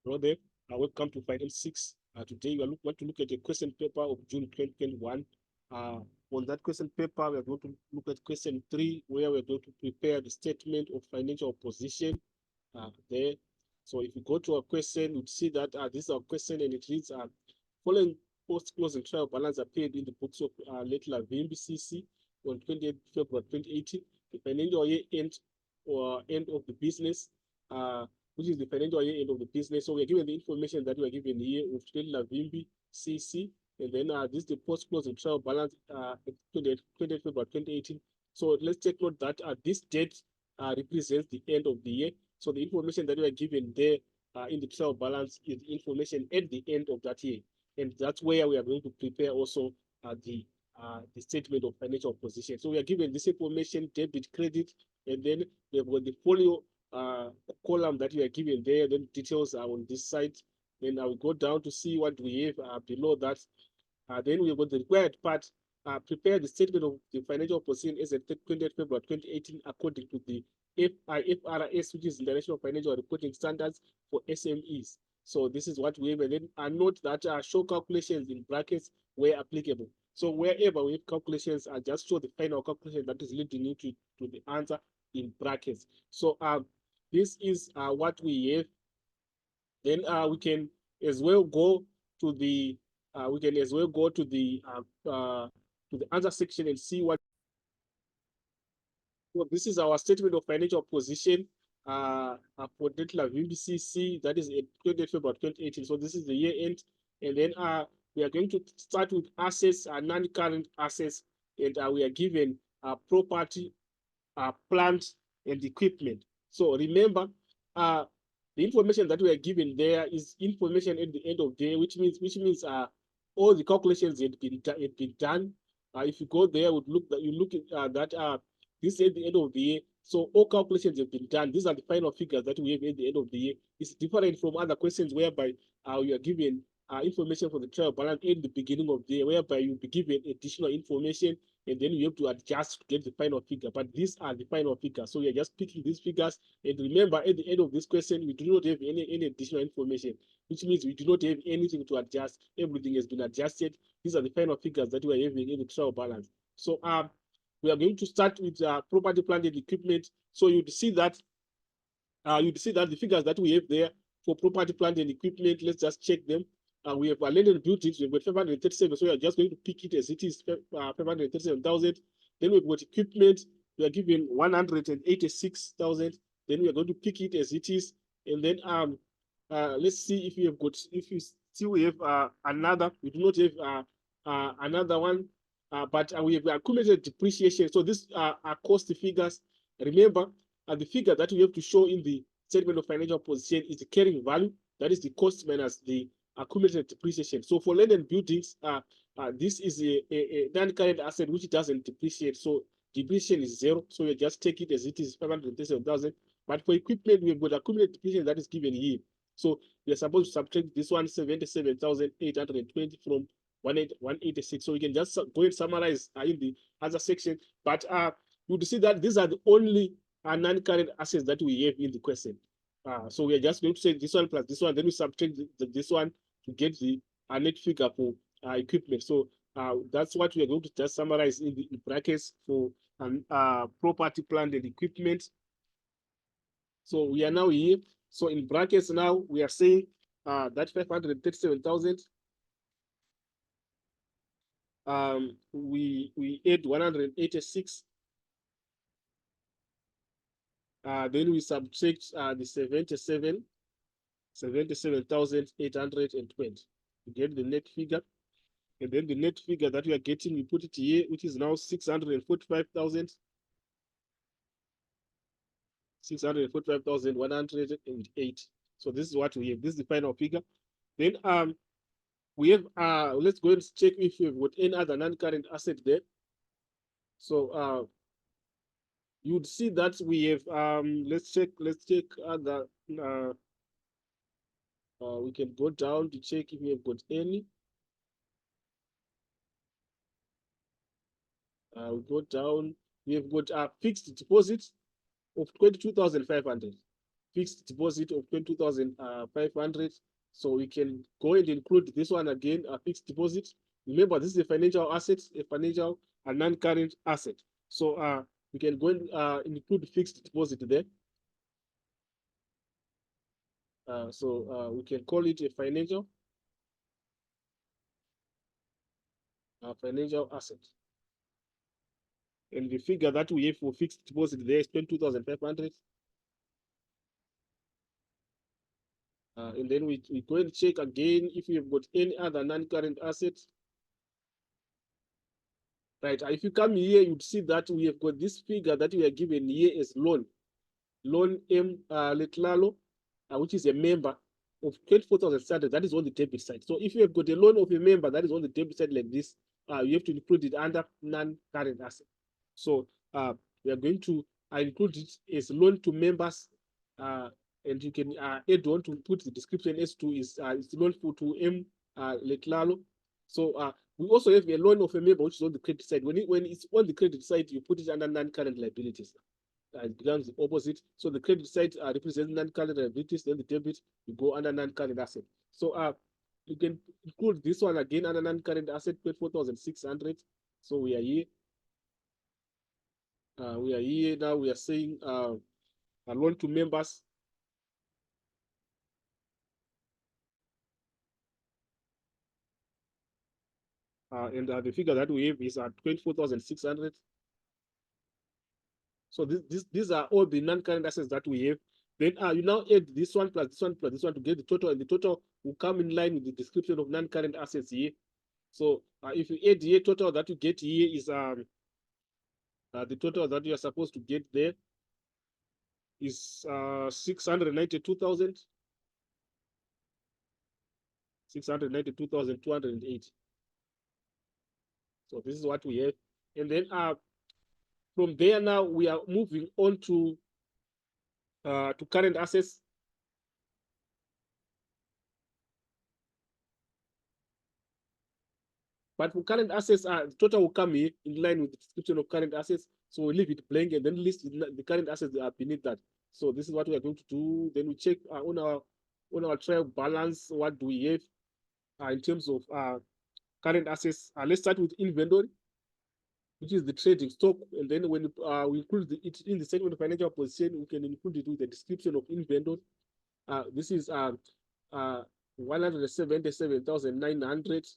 Hello there. Welcome to Final 6. Today we want to look at a question paper of June 2021. On that question paper, we are going to look at question 3, where we're going to prepare the statement of financial position there. So if you go to our question, you'd see that this is our question, and it reads, following post-closing trial balance appeared in the books of Letla Vimbi CC on 28 February 2018. The financial year end or end of the business, which is the financial year end of the business. So we're given the information that we're given here with Letla Vimbi CC, and then this is the post-closing trial balance 28 February 2018. So let's take note that this date represents the end of the year. So the information that we are given there in the trial balance is information at the end of that year. And that's where we are going to prepare also the statement of financial position. So we are given this information, debit, credit, and then we have got the folio column that we are given there. Then details are on this side. Then I will go down to see what we have below that. Then we have got the required part. Prepare the statement of the financial position as at 20th February 2018 according to the IFRS, which is International Financial Reporting Standards for SMEs. So this is what we have. And then note that show calculations in brackets where applicable. So wherever we have calculations, just show the final calculation that is leading you to the answer in brackets. So this is what we have. Then we can as well go to the answer section and see what. So this is our statement of financial position for Detla VBCC, that is 20th February 2018. So this is the year end. And then we are going to start with assets, non-current assets, and we are given property, plant, and equipment. So remember, the information that we are given there is information at the end of the day, which means all the calculations had been done. If you go there, you look at that this is at the end of the year. So all calculations have been done. These are the final figures that we have at the end of the year. It's different from other questions whereby you are given information for the trial balance in the beginning of the year, whereby you'll be given additional information and then you have to adjust to get the final figure. But these are the final figures. So we are just picking these figures. And remember, at the end of this question, we do not have any additional information, which means we do not have anything to adjust. Everything has been adjusted. These are the final figures that we are having in the trial balance. So we are going to start with property, plant, and equipment. So you'd see that the figures that we have there for property, plant, and equipment, let's just check them. We have land and buildings, we've got 537, so we are just going to pick it as it is, 537,000. Then we've got equipment, we are given 186,000. Then we are going to pick it as it is. And then let's see if you still have another. We do not have another one, but we have accumulated depreciation. So these are cost figures. Remember, the figure that we have to show in the statement of financial position is the carrying value, that is the cost minus the accumulated depreciation. So for land and buildings, this is a non-current asset which doesn't depreciate. So depreciation is 0. So you just take it as it is, 537,000. But for equipment, we've got accumulated depreciation that is given here. So we are supposed to subtract this one, 77,820 from 186. So we can just go and summarize in the other section. But you would see that these are the only non-current assets that we have in the question. So we are just going to say this one plus this one, then we subtract this one to get the net figure for equipment. So that's what we are going to just summarize in the brackets for property, plant, and equipment. So we are now here. So in brackets now, we are saying that 537,000. We add 186. Then we subtract the 77,820 to get the net figure. And then the net figure that we are getting, we put it here, which is now 645,000. 645,108. So this is what we have. This is the final figure. Then we have let's go and check if we've got any other non-current asset there. So you'd see that we have let's check other we can go down to check if we have got any. We go down, we have got a fixed deposit of 22,500. fixed deposit of 22,500. So we can go and include this one again, a fixed deposit. Remember, this is a financial asset, a financial and non-current asset. So we can go and include fixed deposit there. So we can call it a financial asset. And the figure that we have for fixed deposit there is 22,500. And then we go and check again if we have got any other non-current assets. Right, if you come here, you'd see that we have got this figure that we are given here as loan M Letlalo, which is a member of 24,600. That is on the debit side. So if you have got a loan of a member that is on the debit side like this, you have to include it under non-current asset. So we are going to include it as loan to members, and you can add on to put the description S2 is loan for to M Letlalo. So we also have a loan of a member which is on the credit side. When it's on the credit side, you put it under non-current liabilities. It becomes the opposite. So the credit side represents non-current liabilities, then the debit you go under non-current asset. So you can include this one again under non-current asset, 4,600. So we are here. Now. We are saying a loan to members. And the figure that we have is at 24,600. So these are all the non-current assets that we have. Then you now add this one plus this one plus this one to get the total, and the total will come in line with the description of non-current assets here. So if you add here, total that you get here is the total that you are supposed to get there is 692,000. 692,208. So this is what we have. And then from there now we are moving on to current assets. But for current assets, the total will come here in line with the description of current assets. So we leave it blank and then list the current assets that are beneath that. So this is what we are going to do. Then we check on our trial balance, what do we have in terms of current assets. Let's start with inventory, which is the trading stock. And then when we include it in the statement of financial position, we can include it with the description of inventory. This is 177,900.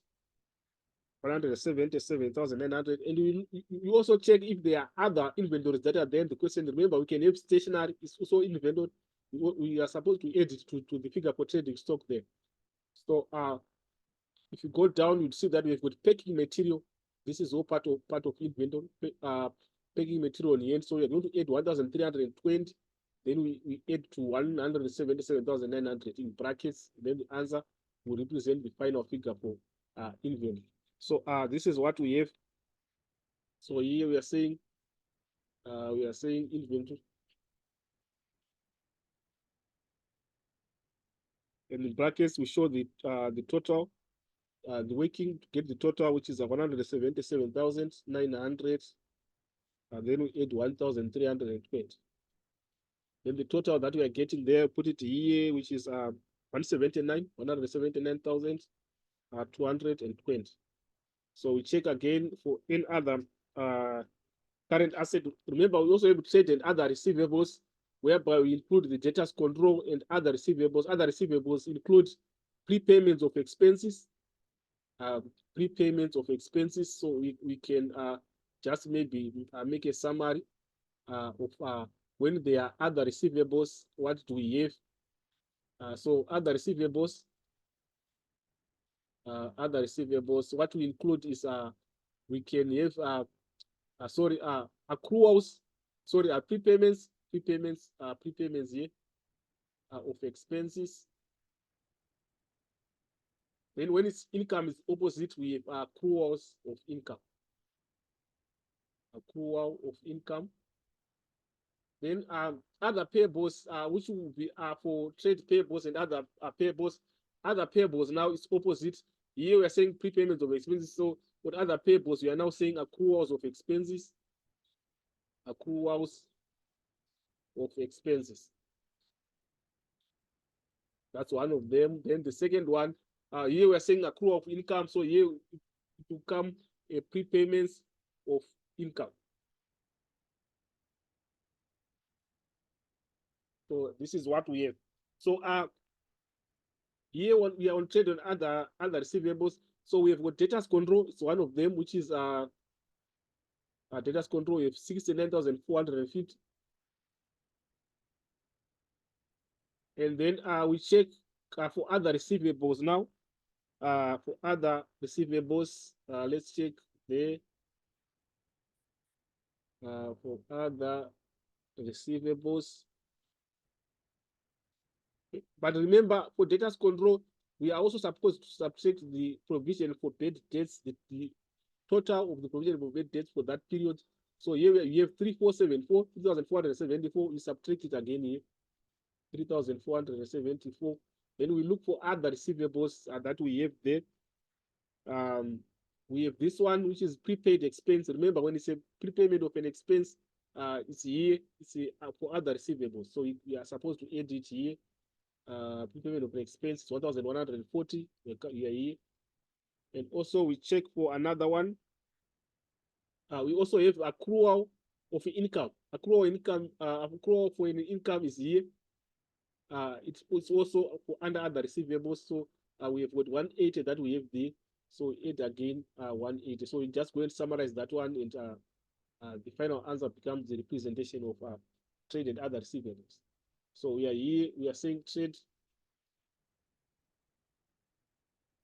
177,900. And you also check if there are other inventories that are there in the question. Remember, we can have stationery, it's also inventory. We are supposed to add it to the figure for trading stock there. So if you go down, you'd see that we've got packing material. This is all part of inventory. Packing material on the end. So we're going to add 1,320. Then we add to 177,900 in brackets. Then the answer will represent the final figure for inventory. So this is what we have. So here we are saying inventory. And in brackets we show the total, the working to get the total, which is 177,900. Then we add 1,320. Then the total that we are getting there, put it here, which is 179,220. So we check again for any other current asset. Remember, we also have to set in other receivables, whereby we include the debtors control and other receivables. Other receivables include prepayments of expenses. So we can just maybe make a summary of when there are other receivables, what do we have? So other receivables, what we include is we can have accruals, prepayments here of expenses. Then when its income is opposite, we have accruals of income. Accrual of income. Then other payables, which will be for trade payables and other payables. Other payables now is opposite. Here we are saying prepayments of expenses. So with other payables, we are now saying accruals of expenses. Accruals of expenses. That's one of them. Then the second one, here we're saying accrual of income. So here it will come a prepayments of income. So this is what we have. So here we are on trade on other receivables. So we have got debtors control. It's one of them, which is debtors control. We have 69,450. And then we check for other receivables now. For other receivables, let's check there. For other receivables. But remember, for debtors control, we are also supposed to subtract the provision for bad debts, the total of the provision for bad debts for that period. So here you have 3,474, 3,474. You subtract it again here, 3,474. Then we look for other receivables that we have there. We have this one, which is prepaid expense. Remember, when it's a prepayment of an expense, it's here, it's for other receivables. So we are supposed to add it here. Prepayment of an expense, 1,140. We are here. And also we check for another one. We also have accrual of income. Accrual for an income is here. It's also for under other receivables. So we have got 180 that we have there. So add again 180. So we just go and summarize that one, and the final answer becomes the representation of trade and other receivables. So we are here. We are saying trade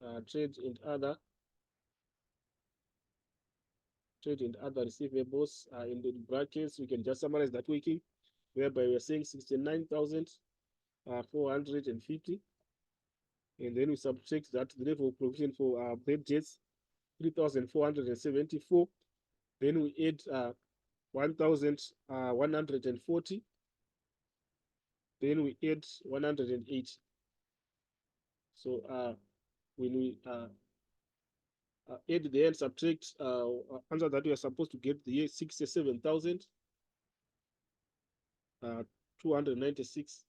and other receivables in the brackets. We can just summarize that working, whereby we are saying 69,450, and then we subtract that the level of provision for bad debts, 3,474. Then we add 1,140. Then we add 180. So when we add the and subtract answer that we are supposed to get the 67,296.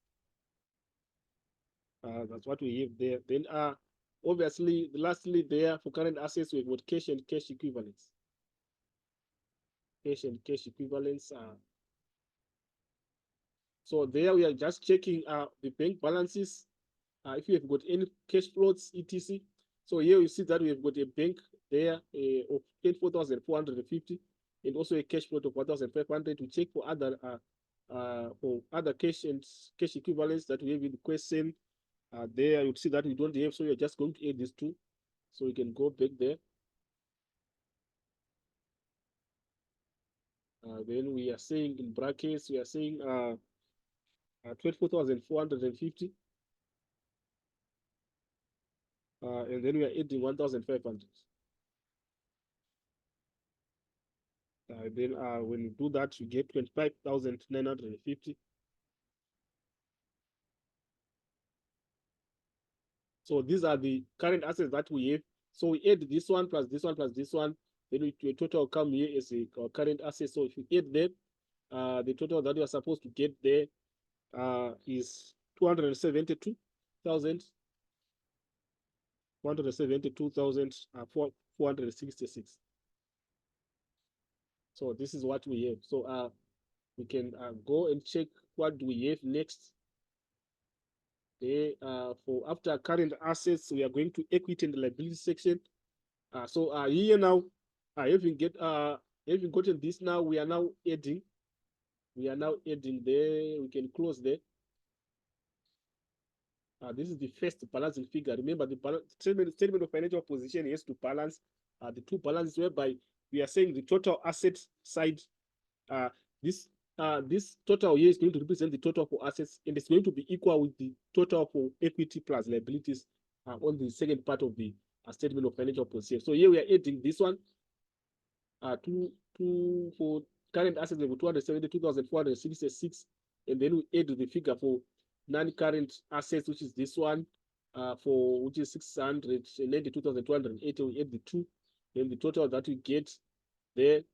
That's what we have there. Then obviously lastly there for current assets we've got cash and cash equivalents. Cash and cash equivalents. So there we are just checking the bank balances. If you have got any cash floats, etc. So here you see that we have got a bank there of 24,450, and also a cash float of 1,500. To check for other cash and cash equivalents that we have in the question. There you see that we don't have, so you're just going to add these two. So we can go back there. Then we are saying in brackets, we are saying 24,450. And then we are adding 1,500. Then when you do that, you get 25,950. So these are the current assets that we have. So we add this one plus this one plus this one. Then your total come here as a current asset. So if you add them, the total that you are supposed to get there is 272,000. 466. So this is what we have. So we can go and check what do we have next. Okay, for after current assets, we are going to equity and liability section. So here now, having gotten this now, we are now adding. We are now adding there. We can close there. This is the first balancing figure. Remember, the statement of financial position has to balance the two balances, whereby we are saying the total asset side. This total here is going to represent the total for assets, and it's going to be equal with the total for equity plus liabilities on the second part of the statement of financial position. So here we are adding this one for current assets level 272,466, and then we add the figure for non-current assets, which is this one, which is 692,280. We add the two, then the total that we get there,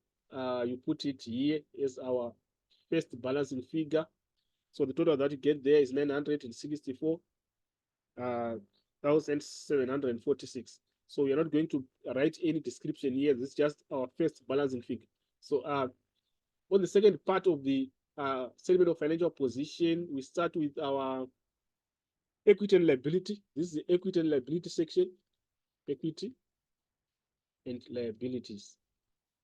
you put it here as our first balancing figure. So the total that you get there is 964. 1,746. So we are not going to write any description here. This is just our first balancing figure. So on the second part of the statement of financial position, we start with our equity and liability. This is the equity and liability section. Equity and liabilities.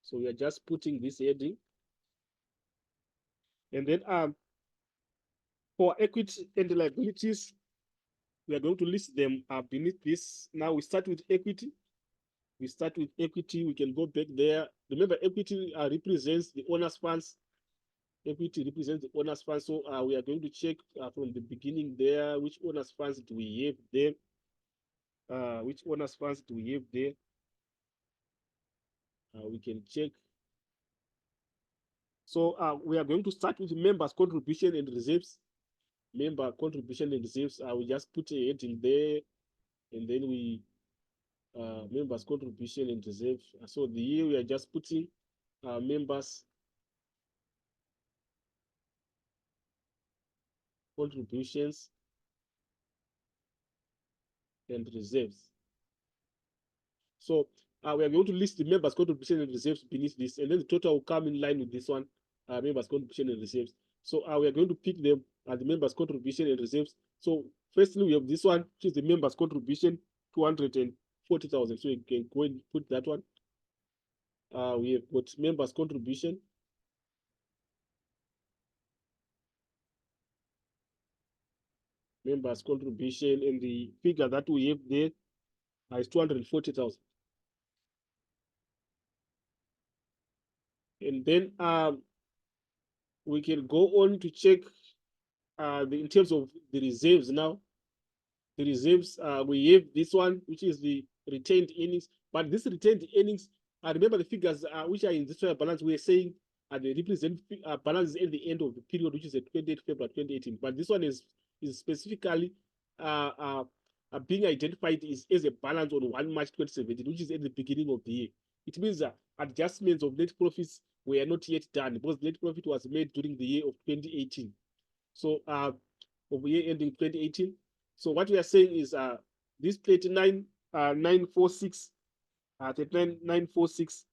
So we are just putting this heading. And then for equity and liabilities, we are going to list them beneath this. Now we start with equity. We start with equity. We can go back there. Remember, equity represents the owner's funds. Equity represents the owner's funds. So we are going to check from the beginning there, which owner's funds do we have there? Which owner's funds do we have there? We can check. So we are going to start with members' contribution and reserves. Member contribution and reserves. We just put a heading there, and then we members contribution and reserve. So the year we are just putting members contributions and reserves. So we are going to list the members contribution and reserves beneath this, and then the total will come in line with this one, members contribution and reserves. So we are going to pick them as the members contribution and reserves. So firstly, we have this one, which is the members contribution, 240,000. So you can go and put that one. We have got members contribution. Members contribution, and the figure that we have there is 240,000. And then we can go on to check in terms of the reserves now. The reserves, we have this one, which is the retained earnings. But this retained earnings, remember the figures which are in this balance, we are saying they represent balances at the end of the period, which is the 28th February 2018. But this one is specifically being identified as a balance on 1 March 2017, which is at the beginning of the year. It means that adjustments of net profits were not yet done because net profit was made during the year of 2018. So of year ending 2018. So what we are saying is this 39,946, 39,946,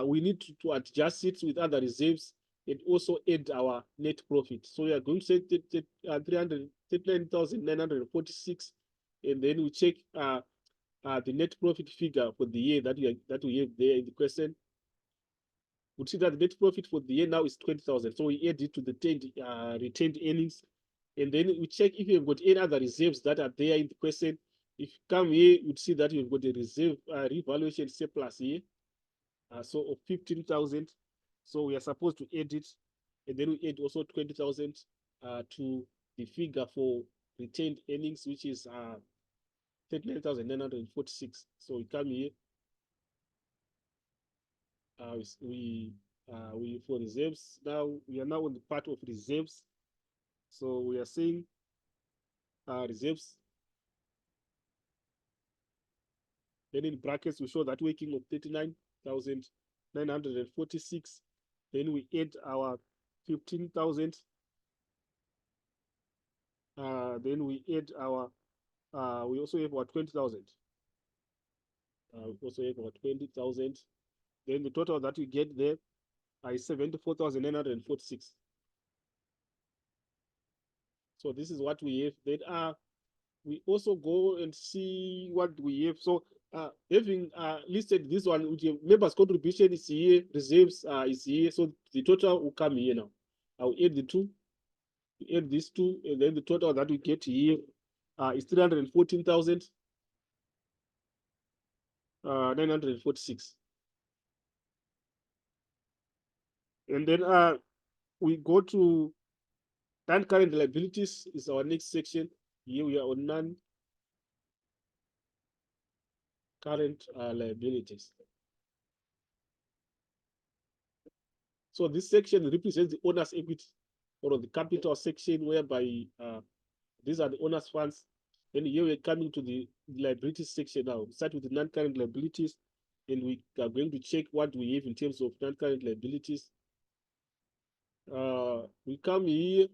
we need to adjust it with other reserves and also add our net profit. So we are going to say 39,946, and then we check the net profit figure for the year that we have there in the question. We'll see that the net profit for the year now is 20,000. So we add it to the retained earnings, and then we check if you've got any other reserves that are there in the question. If you come here, you'd see that you've got a reserve revaluation surplus here, so of 15,000. So we are supposed to add it, and then we add also 20,000 to the figure for retained earnings, which is 39,946. So we come here, we for reserves. Now we are now on the part of reserves. So we are saying reserves. Then in brackets, we show that working of 39,946. Then we add our 15,000. Then we add our, we also have our 20,000. We also have our 20,000. Then the total that we get there is 74,946. So this is what we have. Then we also go and see what we have. So having listed this one, which members contribution is here, reserves is here. So the total will come here now. I'll add the two, add these two, and then the total that we get here is 314,946. And then we go to non-current liabilities is our next section. Here we are on non-current liabilities. So this section represents the owner's equity or the capital section, whereby these are the owner's funds. Then here we're coming to the liabilities section now. We start with the non-current liabilities, and we are going to check what we have in terms of non-current liabilities. We come here,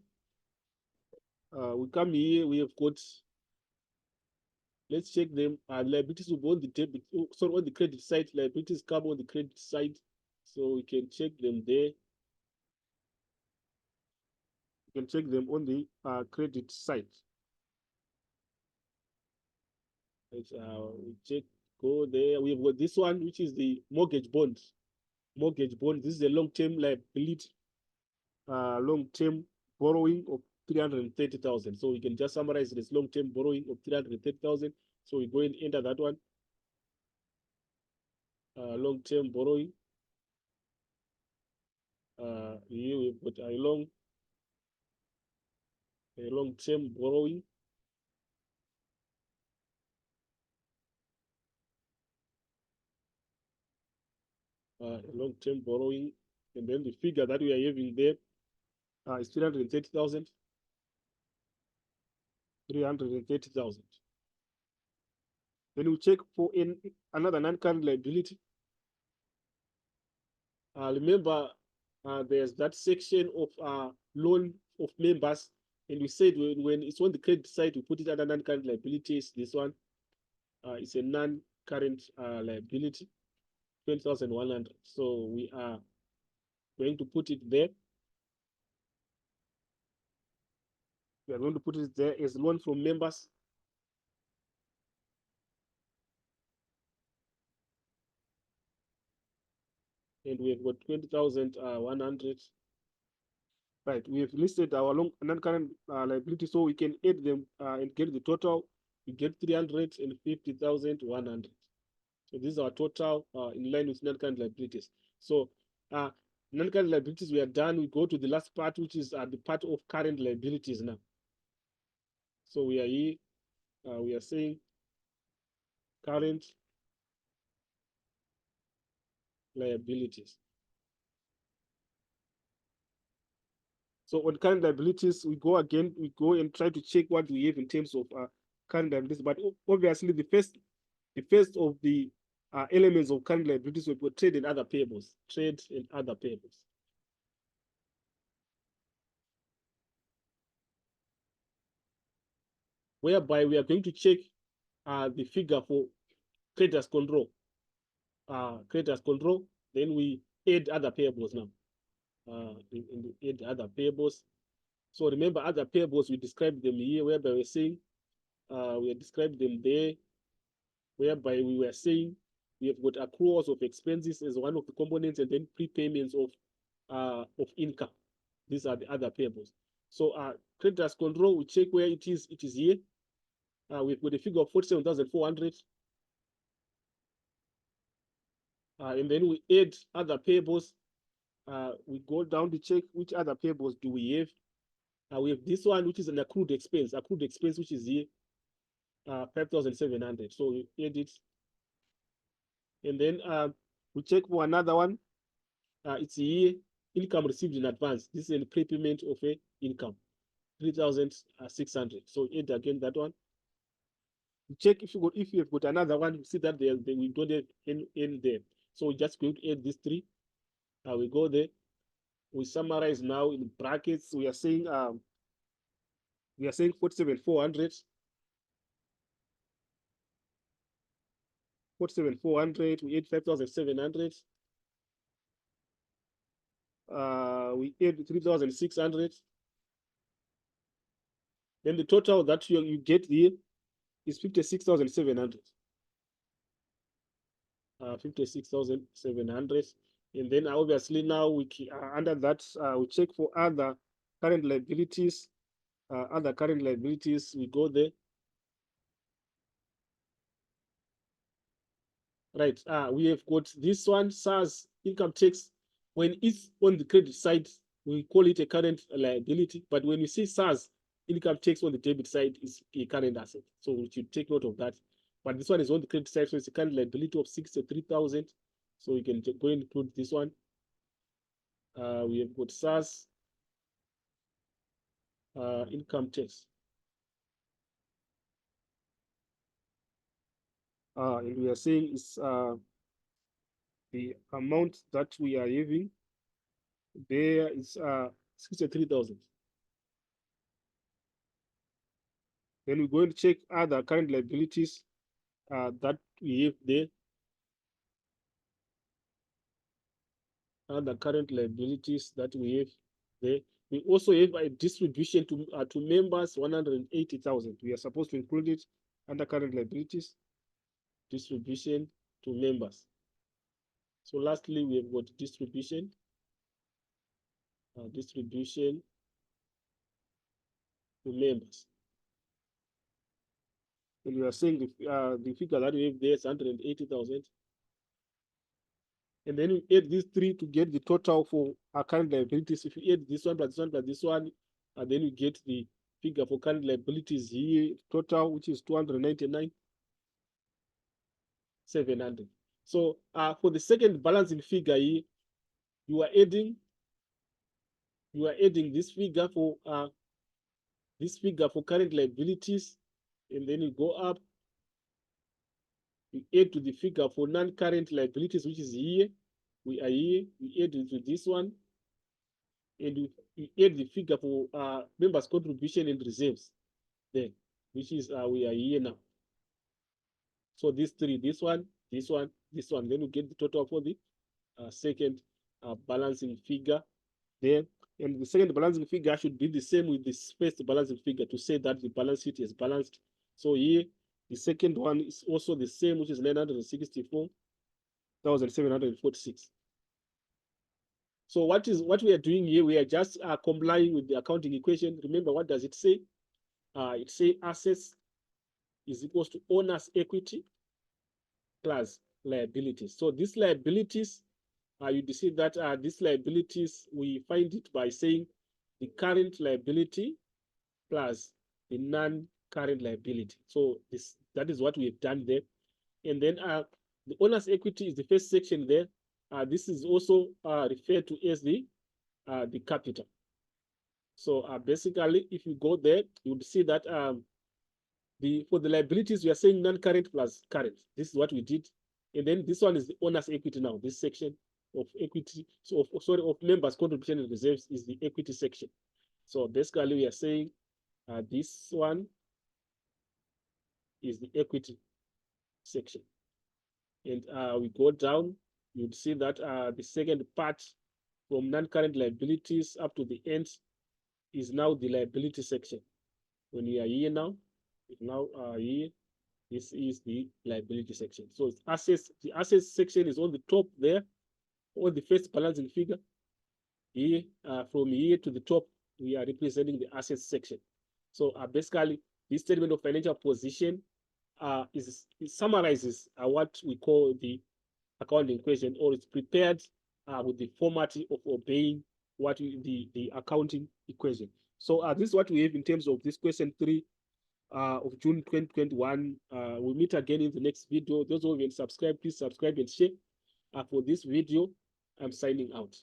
we have got let's check them. Liabilities will be on the debit, sorry, on the credit side. Liabilities come on the credit side, so we can check them there. You can check them on the credit side. Let's we check, go there. We've got this one, which is the mortgage bond. Mortgage bond. This is a long-term liability, long-term borrowing of 330,000. So we can just summarize this long-term borrowing of 330,000. So we go and enter that one. Long-term borrowing. Here we've got a long-term borrowing. Long-term borrowing, and then the figure that we are having there is 330,000. 330,000. Then we check for another non-current liability. Remember, there's that section of loan of members, and we said when it's on the credit side, we put it under non-current liabilities. This one is a non-current liability, 20,100. So we are going to put it there. We are going to put it there as loan from members. And we have got 20,100. Right, we have listed our non-current liability, so we can add them and get the total. We get 350,100. So this is our total in line with non-current liabilities. So non-current liabilities, we are done. We go to the last part, which is the part of current liabilities now. So we are here. We are saying current liabilities. So on current liabilities, we go and try to check what we have in terms of current liabilities. But obviously, the first of the elements of current liabilities will be trade and other payables. Trade and other payables. Whereby we are going to check the figure for creditors control. Creditors control. Then we add other payables now. Add other payables. So remember, other payables, we described them here, whereby we're saying we described them there, whereby we were saying we have got accruals of expenses as one of the components, and then prepayments of income. These are the other payables. So creditors control, we check where it is. It is here. We've got a figure of 47,400. And then we add other payables. We go down to check which other payables do we have. We have this one, which is an accrued expense, which is here, 5,700. So we add it. And then we check for another one. It's here, income received in advance. This is a prepayment of a income, 3,600. So add again that one. We check if you have got another one, you see that we don't have any there. So we just going to add these three. We go there. We summarize now in brackets. We are saying 47,400. 47,400. We add 5,700. We add 3,600. Then the total that you get here is 56,700. 56,700. And then obviously now we under that we check for other current liabilities. Other current liabilities, we go there. Right. We have got this one, SARS income tax. When it's on the credit side, we call it a current liability. But when we see SARS income tax on the debit side, is a current asset. So we should take note of that. But this one is on the credit side, so it's a current liability of 63,000. So we can go and include this one. We have got SARS income tax. And we are saying is the amount that we are having there is 63,000. Then we're going to check other current liabilities that we have there. Other current liabilities that we have there. We also have a distribution to members 180,000. We are supposed to include it under current liabilities, distribution to members. So lastly, we have got distribution to members. And we are saying the figure that we have there is 180,000. And then we add these three to get the total for our current liabilities. If you add this one plus this one plus this one, and then you get the figure for current liabilities here total, which is 299,700. So for the second balancing figure here, you are adding this figure for current liabilities, and then you go up, you add to the figure for non-current liabilities, which is here. We are here, we add to this one, and you add the figure for members' contribution and reserves then, which is we are here now. So these three, this one, this one, this one, then you get the total for the second balancing figure there. And the second balancing figure should be the same with this first balancing figure to say that the balance sheet is balanced. So here, the second one is also the same, which is 964,746. So what we are doing here, we are just complying with the accounting equation. Remember, what does it say? It says assets is equals to owner's equity plus liabilities. So these liabilities, you see that these liabilities, we find it by saying the current liability plus the non-current liability. So that is what we have done there. And then the owner's equity is the first section there. This is also referred to as the capital. So basically, if you go there, you would see that for the liabilities, we are saying non-current plus current. This is what we did. And then this one is the owner's equity now. This section of equity, so of members' contribution and reserves is the equity section. So basically, we are saying this one is the equity section. And we go down, you'd see that the second part from non-current liabilities up to the end is now the liability section. When we are here now here, this is the liability section. So it's assets. The assets section is on the top there, on the first balancing figure. Here, from here to the top, we are representing the assets section. So basically, this statement of financial position it summarizes what we call the accounting equation, or it's prepared with the format of obeying the accounting equation. So this is what we have in terms of this question 3 of June 2021. We'll meet again in the next video. Those who haven't subscribed, please subscribe and share. For this video, I'm signing out.